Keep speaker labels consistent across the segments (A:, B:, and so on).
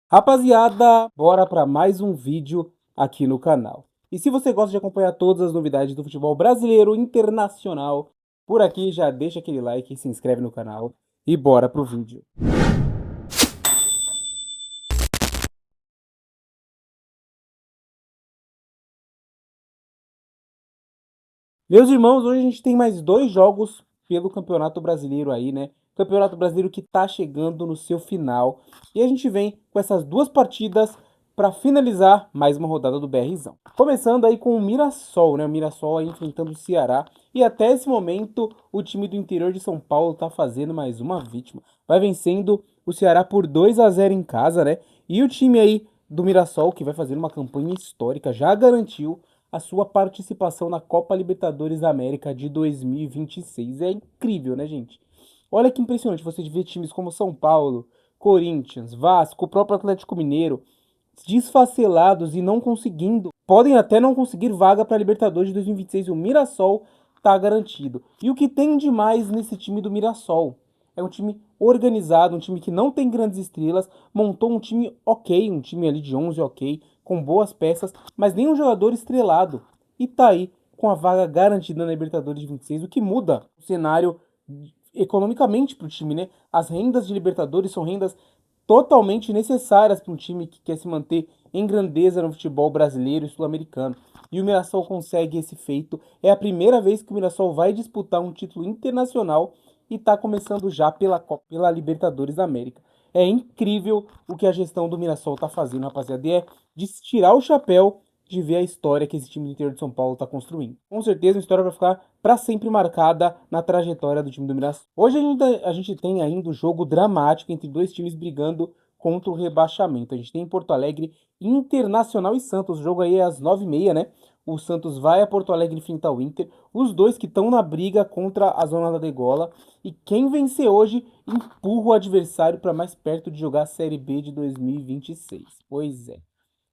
A: Rapaziada, bora para mais um vídeo aqui no canal. E se você gosta de acompanhar todas as novidades do futebol brasileiro e internacional, por aqui já deixa aquele like e se inscreve no canal e bora pro vídeo. Meus irmãos, hoje a gente tem mais dois jogos pelo Campeonato Brasileiro aí, né? Campeonato Brasileiro que tá chegando no seu final. E a gente vem com essas duas partidas para finalizar mais uma rodada do BRzão. Começando aí com o Mirassol, né? O Mirassol aí enfrentando o Ceará. E até esse momento, o time do interior de São Paulo tá fazendo mais uma vítima. Vai vencendo o Ceará por 2-0 em casa, né? E o time aí do Mirassol, que vai fazer uma campanha histórica, já garantiu a sua participação na Copa Libertadores da América de 2026. É incrível, né, gente? Olha que impressionante você ver times como São Paulo, Corinthians, Vasco, o próprio Atlético Mineiro desfacelados e não conseguindo, podem até não conseguir vaga para a Libertadores de 2026. O Mirassol tá garantido. E o que tem de mais nesse time do Mirassol? É um time organizado, um time que não tem grandes estrelas, montou um time ok, um time ali de 11 ok, com boas peças, mas nenhum jogador estrelado. E tá aí com a vaga garantida na Libertadores de 26, o que muda o cenário economicamente para o time, né? As rendas de Libertadores são rendas totalmente necessárias para um time que quer se manter em grandeza no futebol brasileiro e sul-americano. E o Mirassol consegue esse feito. É a primeira vez que o Mirassol vai disputar um título internacional e está começando já pela Libertadores da América. É incrível o que a gestão do Mirassol está fazendo, rapaziada. E é de se tirar o chapéu de ver a história que esse time do interior de São Paulo está construindo. Com certeza, uma história vai ficar para sempre marcada na trajetória do time do Mirassol. Hoje a gente tem ainda o jogo dramático entre dois times brigando contra o rebaixamento. A gente tem em Porto Alegre Internacional e Santos. O jogo aí é às 9h30, né? O Santos vai a Porto Alegre enfrentar o Inter. Os dois que estão na briga contra a zona da degola. E quem vencer hoje empurra o adversário para mais perto de jogar a Série B de 2026. Pois é.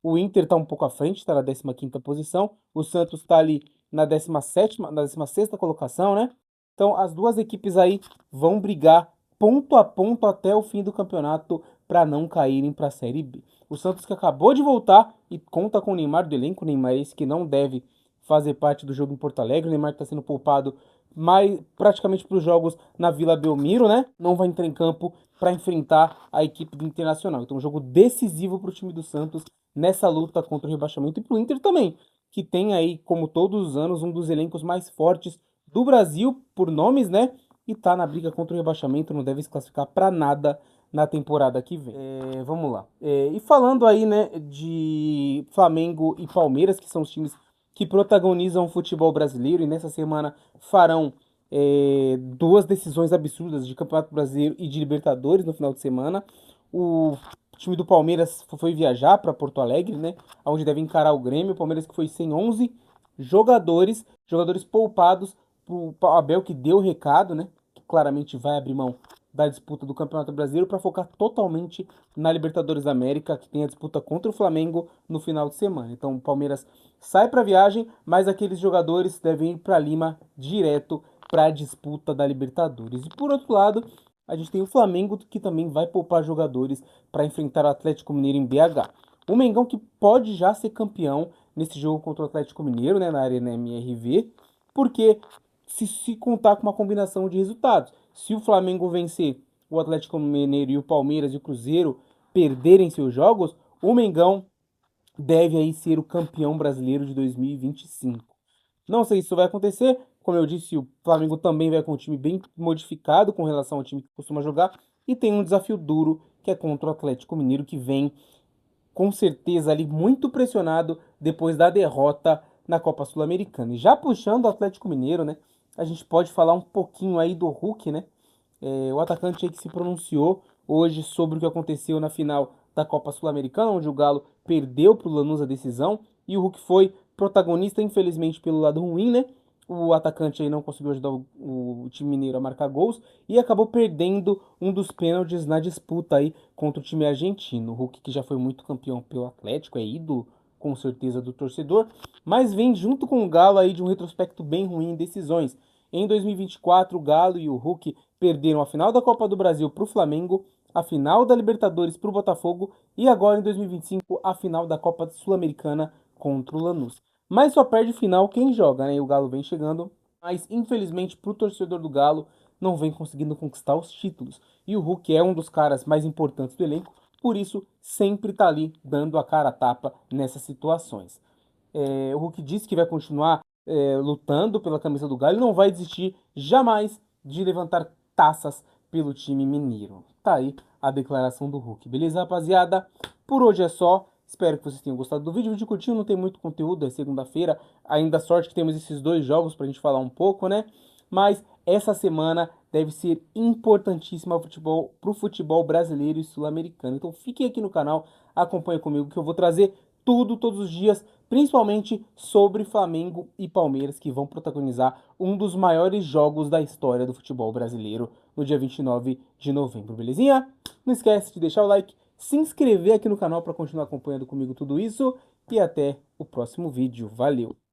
A: O Inter está um pouco à frente, está na 15ª posição. O Santos está ali na 17ª, na 16ª colocação, né? Então as duas equipes aí vão brigar ponto a ponto até o fim do campeonato para não caírem para a Série B. O Santos que acabou de voltar e conta com o Neymar do elenco, o Neymar esse que não deve fazer parte do jogo em Porto Alegre. O Neymar está sendo poupado mais praticamente para os jogos na Vila Belmiro, né? Não vai entrar em campo para enfrentar a equipe do Internacional. Então, um jogo decisivo para o time do Santos nessa luta contra o rebaixamento e para o Inter também, que tem aí, como todos os anos, um dos elencos mais fortes do Brasil por nomes, né? E tá na briga contra o rebaixamento, não deve se classificar para nada na temporada que vem. Vamos lá. E falando aí, né, de Flamengo e Palmeiras, que são os times que protagonizam o futebol brasileiro e nessa semana farão duas decisões absurdas de Campeonato Brasileiro e de Libertadores no final de semana. O time do Palmeiras foi viajar para Porto Alegre, né, onde deve encarar o Grêmio. O Palmeiras que foi sem 11 jogadores poupados pro Abel que deu o recado, né, que claramente vai abrir mão da disputa do Campeonato Brasileiro para focar totalmente na Libertadores da América, que tem a disputa contra o Flamengo no final de semana. Então o Palmeiras sai para a viagem, mas aqueles jogadores devem ir para Lima direto para a disputa da Libertadores. E por outro lado, a gente tem o Flamengo que também vai poupar jogadores para enfrentar o Atlético Mineiro em BH. O Mengão que pode já ser campeão nesse jogo contra o Atlético Mineiro, né, na Arena MRV, porque se contar com uma combinação de resultados, se o Flamengo vencer o Atlético Mineiro e o Palmeiras e o Cruzeiro perderem seus jogos, o Mengão deve aí ser o campeão brasileiro de 2025. Não sei se isso vai acontecer, como eu disse, o Flamengo também vai com um time bem modificado com relação ao time que costuma jogar e tem um desafio duro que é contra o Atlético Mineiro que vem com certeza ali muito pressionado depois da derrota na Copa Sul-Americana. E já puxando o Atlético Mineiro, né? A gente pode falar um pouquinho aí do Hulk, né? O atacante aí que se pronunciou hoje sobre o que aconteceu na final da Copa Sul-Americana, onde o Galo perdeu para o Lanús a decisão e o Hulk foi protagonista, infelizmente, pelo lado ruim, né? O atacante aí não conseguiu ajudar o time mineiro a marcar gols e acabou perdendo um dos pênaltis na disputa aí contra o time argentino. O Hulk, que já foi muito campeão pelo Atlético, é ídolo com certeza do torcedor, mas vem junto com o Galo aí de um retrospecto bem ruim em decisões. Em 2024, o Galo e o Hulk perderam a final da Copa do Brasil para o Flamengo, a final da Libertadores para o Botafogo e agora em 2025 a final da Copa Sul-Americana contra o Lanús. Mas só perde final quem joga, né? E o Galo vem chegando, mas infelizmente para o torcedor do Galo não vem conseguindo conquistar os títulos. E o Hulk é um dos caras mais importantes do elenco, por isso sempre tá ali dando a cara a tapa nessas situações. O Hulk disse que vai continuar lutando pela camisa do Galo e não vai desistir jamais de levantar taças pelo time mineiro. Tá aí a declaração do Hulk. Beleza, rapaziada? Por hoje é só. Espero que vocês tenham gostado do vídeo. O vídeo curtinho, não tem muito conteúdo, é segunda-feira. Ainda sorte que temos esses dois jogos pra gente falar um pouco, né? Mas essa semana deve ser importantíssima pro futebol brasileiro e sul-americano. Então fiquem aqui no canal, acompanhem comigo que eu vou trazer tudo, todos os dias, principalmente sobre Flamengo e Palmeiras, que vão protagonizar um dos maiores jogos da história do futebol brasileiro no dia 29 de novembro, belezinha? Não esquece de deixar o like, se inscrever aqui no canal para continuar acompanhando comigo tudo isso e até o próximo vídeo. Valeu!